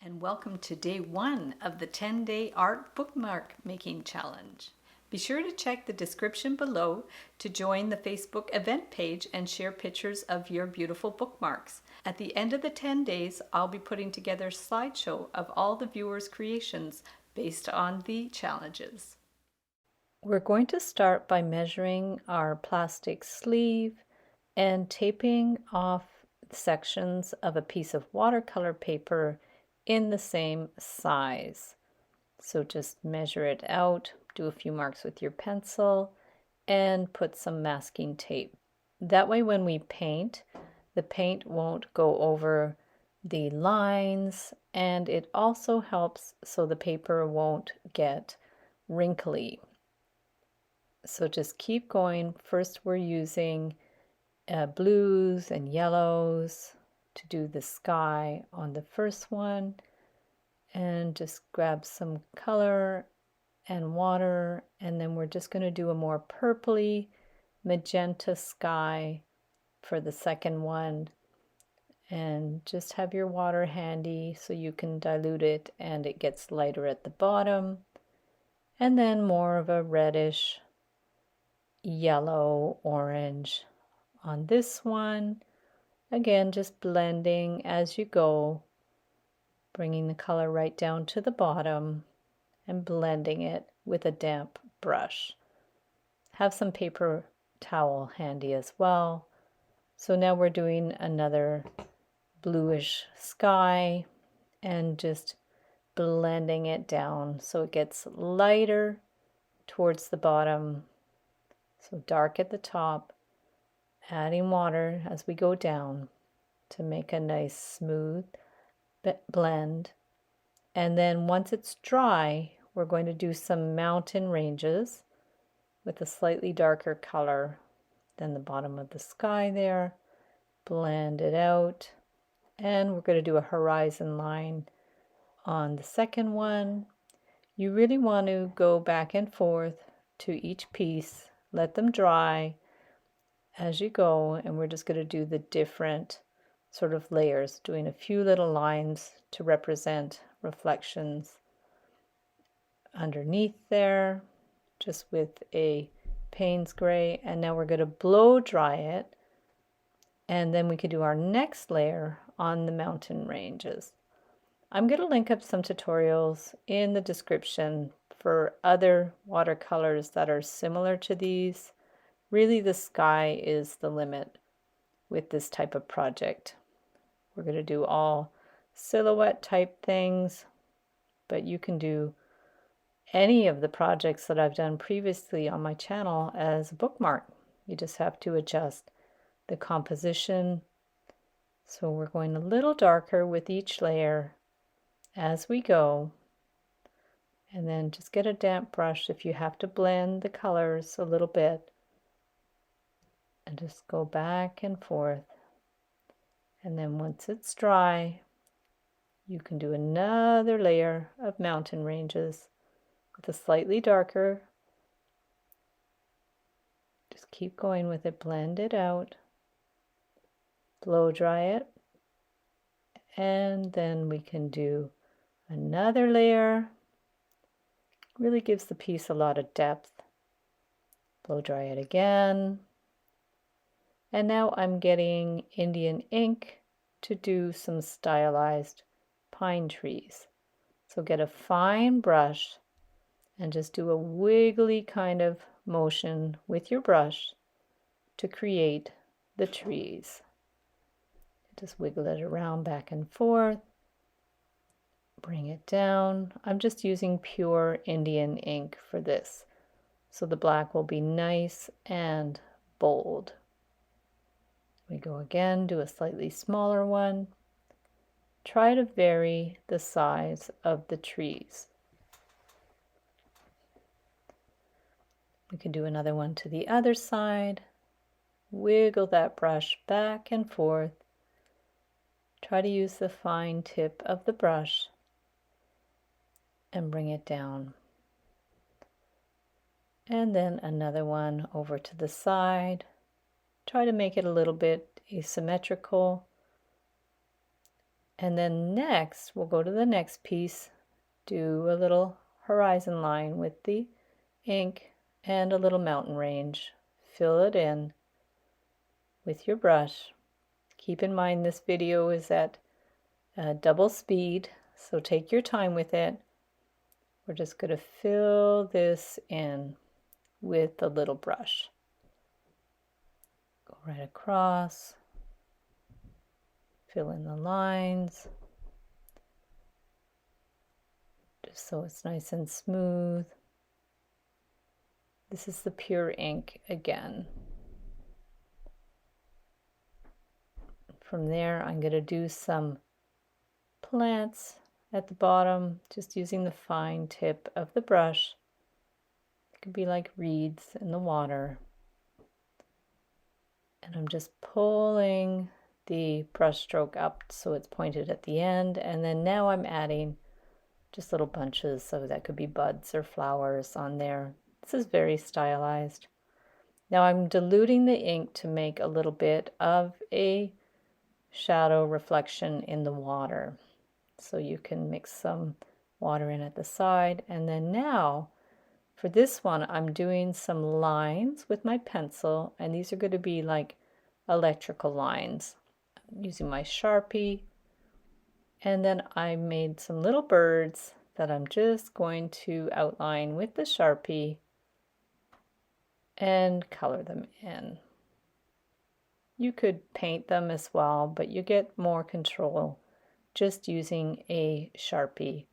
and welcome to day 1 of the 10-day art bookmark making challenge. Be sure to check the description below to join the Facebook event page and share pictures of your beautiful bookmarks. At the end of the 10 days, I'll be putting together a slideshow of all the viewers' creations based on the challenges. We're going to start by measuring our plastic sleeve and taping off sections of a piece of watercolor paper in the same size. So just measure it out, do a few marks with your pencil, and put some masking tape. That way when we paint, the paint won't go over the lines, and it also helps so the paper won't get wrinkly. So just keep going. First we're using blues and yellows to do the sky on the first one, and just grab some color and water, and then we're just going to do a more purpley magenta sky for the second one, and just have your water handy so you can dilute it and it gets lighter at the bottom, and then more of a reddish yellow orange on this one. Again, just blending as you go, bringing the color right down to the bottom and blending it with a damp brush. Have some paper towel handy as well. So now we're doing another bluish sky and just blending it down so it gets lighter towards the bottom. So dark at the top, adding water as we go down to make a nice smooth blend. And then once it's dry, we're going to do some mountain ranges with a slightly darker color than the bottom of the sky there. Blend it out, and we're going to do a horizon line on the second one. You really want to go back and forth to each piece, let them dry as you go, and we're just going to do the different sort of layers, doing a few little lines to represent reflections underneath there, just with a Payne's gray. And now we're going to blow dry it, and then we could do our next layer on the mountain ranges. I'm going to link up some tutorials in the description for other watercolors that are similar to these. Really, the sky is the limit with this type of project. We're going to do all silhouette type things, but you can do any of the projects that I've done previously on my channel as a bookmark. You just have to adjust the composition. So we're going a little darker with each layer as we go, and then just get a damp brush if you have to blend the colors a little bit, and just go back and forth. And then once it's dry, you can do another layer of mountain ranges with a slightly darker. Just keep going with it, blend it out, blow dry it, and then we can do another layer. Really gives the piece a lot of depth. Blow dry it again. And now I'm getting Indian ink to do some stylized pine trees. So get a fine brush and just do a wiggly kind of motion with your brush to create the trees. Just wiggle it around back and forth. Bring it down. I'm just using pure Indian ink for this, so the black will be nice and bold. We go again, do a slightly smaller one. Try to vary the size of the trees. We can do another one to the other side. Wiggle that brush back and forth. Try to use the fine tip of the brush and bring it down. And then another one over to the side. Try to make it a little bit asymmetrical, And then next, we'll go to the next piece, do a little horizon line with the ink and a little mountain range. Fill it in with your brush. Keep in mind this video is at double speed, so take your time with it. We're just going to fill this in with the little brush. Go right across, fill in the lines, just so it's nice and smooth. This is the pure ink again. From there, I'm going to do some plants at the bottom, just using the fine tip of the brush. It could be like reeds in the water. And I'm just pulling the brush stroke up so it's pointed at the end, and then now I'm adding just little bunches, so that could be buds or flowers on there. This is very stylized. Now I'm diluting the ink to make a little bit of a shadow reflection in the water. So you can mix some water in at the side. And then now for this one, I'm doing some lines with my pencil, and these are going to be like electrical lines. I'm using my Sharpie, and then I made some little birds that I'm just going to outline with the Sharpie and color them in. You could paint them as well, but you get more control just using a Sharpie.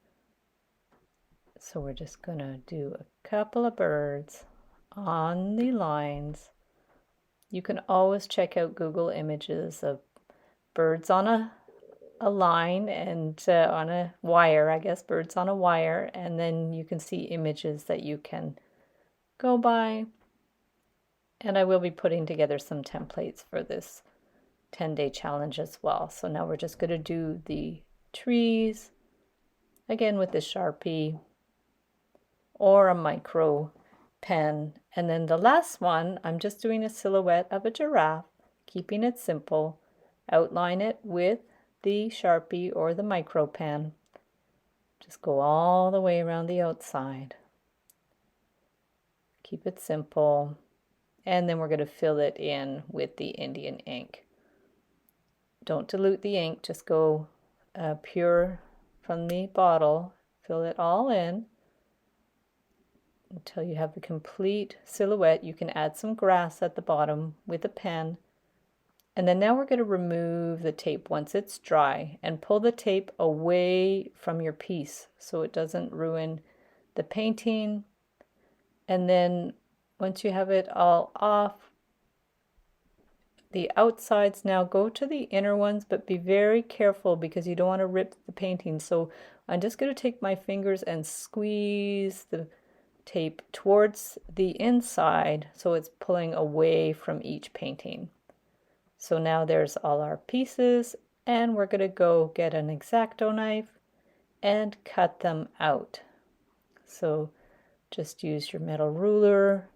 So we're just going to do a couple of birds on the lines. You can always check out Google images of birds on a line and on a wire, I guess, birds on a wire, and then you can see images that you can go by. And I will be putting together some templates for this 10-day challenge as well. So now we're just going to do the trees, again with the Sharpie or a micro pen. And then the last one, I'm just doing a silhouette of a giraffe, keeping it simple. Outline it with the Sharpie or the micro pen. Just go all the way around the outside. Keep it simple. And then we're going to fill it in with the Indian ink. Don't dilute the ink, just go pure from the bottle. Fill it all in until you have the complete silhouette. You can add some grass at the bottom with a pen. And then now we're going to remove the tape once it's dry and pull the tape away from your piece so it doesn't ruin the painting. And then once you have it all off, the outsides, now go to the inner ones, but be very careful because you don't want to rip the painting. So I'm just going to take my fingers and squeeze the tape towards the inside so it's pulling away from each painting. So now there's all our pieces, and we're going to go get an X-Acto knife and cut them out. So just use your metal ruler,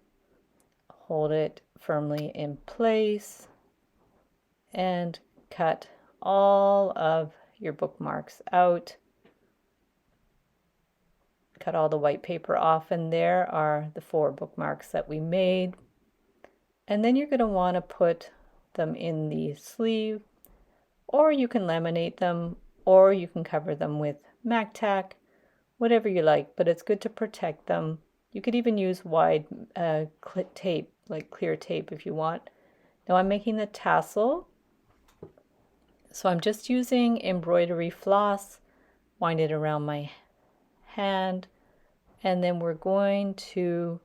hold it firmly in place, and cut all of your bookmarks out. Cut all the white paper off, and there are the 4 bookmarks that we made. And then you're going to want to put them in the sleeve, or you can laminate them, or you can cover them with Mac Tack, whatever you like, but it's good to protect them. You could even use wide tape, like clear tape if you want. Now I'm making the tassel, so I'm just using embroidery floss, wind it around my hand, and then we're going to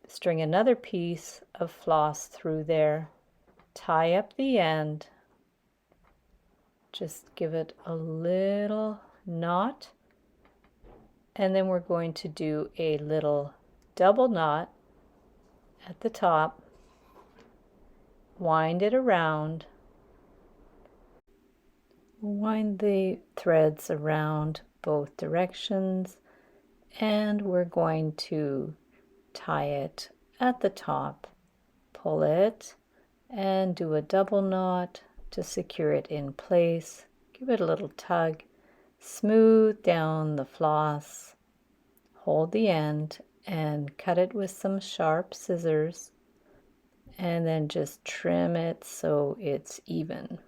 string another piece of floss through there, tie up the end, just give it a little knot, and then we're going to do a little double knot at the top, wind it around, wind the threads around both directions, and we're going to tie it at the top, pull it, and do a double knot to secure it in place. Give it a little tug. Smooth down the floss. Hold the end and cut it with some sharp scissors. And then just trim it so it's even.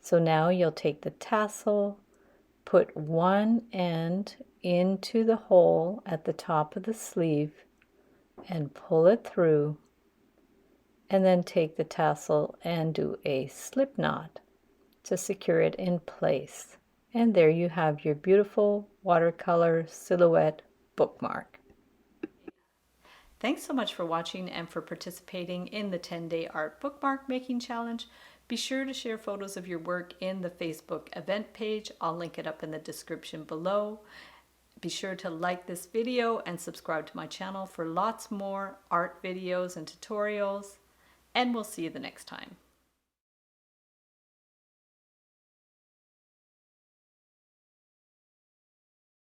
So now you'll take the tassel, put one end into the hole at the top of the sleeve and pull it through, and then take the tassel and do a slip knot to secure it in place. And there you have your beautiful watercolor silhouette bookmark. Thanks so much for watching and for participating in the 10-day art bookmark making challenge. Be sure to share photos of your work in the Facebook event page. I'll link it up in the description below. Be sure to like this video and subscribe to my channel for lots more art videos and tutorials. And we'll see you the next time.